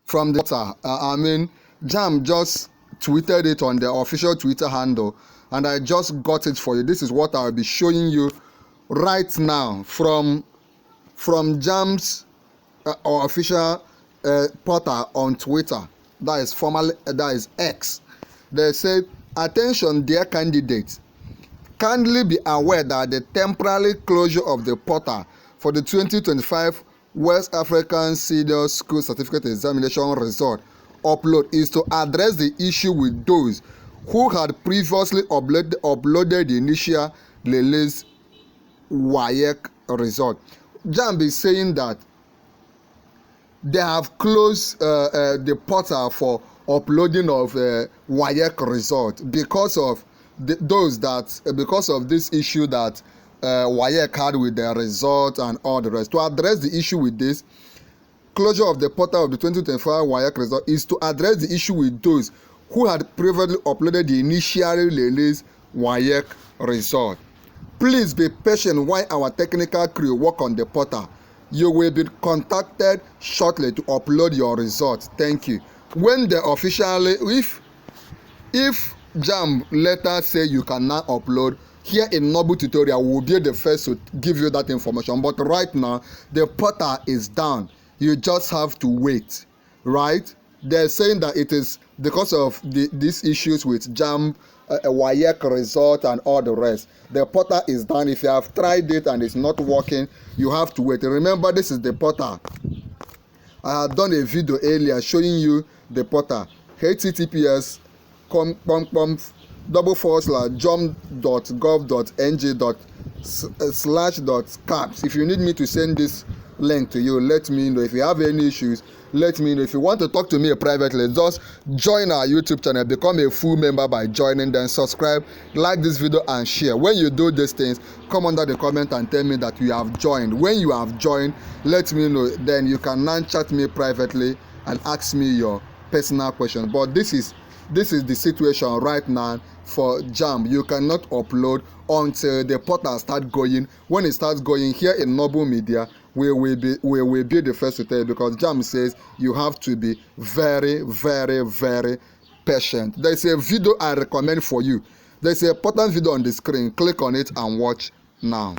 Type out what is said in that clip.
from the portal. JAMB just tweeted it on their official Twitter handle, and I just got it for you. This is what I'll be showing you right now from JAMB's official portal on Twitter. That is X. They said, "Attention, dear candidates. Kindly be aware that the temporary closure of the portal for the 2025 West African Senior School Certificate Examination result upload is to address the issue with those who had previously uploaded the initial release WAEC result." JAMB is saying that they have closed the portal for uploading of WAEC result because of because of this issue that WAEC had with their result and all the rest. To address the issue with this, closure of the portal of the 2025 WAEC result is to address the issue with those who had previously uploaded the initially released WAEC result. Please be patient while our technical crew work on the portal. You will be contacted shortly to upload your results. Thank you. When they officially, if JAMB later say you cannot upload, here in Noble Tutorial will be the first to give you that information. But right now, the portal is down. You just have to wait, right? They're saying that it is because of these issues with JAMB, WAEC result and all the rest. The portal is down. If you have tried it and it's not working, you have to wait. Remember, this is the portal. I had done a video earlier showing you the portal. https://jam.gov.ng/caps. If you need me to send this link to you, let me know. If you have any issues, let me know. If you want to talk to me privately, just join our YouTube channel, become a full member by joining, then subscribe, like this video and share. When you do these things, come under the comment and tell me that you have joined. When you have joined, let me know. Then you can now chat me privately and ask me your personal question. But this is the situation right now for JAMB. You cannot upload until the portal starts going. When it starts going, here in Noble Media, we will be the first to tell you, because JAMB says you have to be very, very, very patient. There's a video I recommend for you. There's a important video on the screen. Click on it and watch now.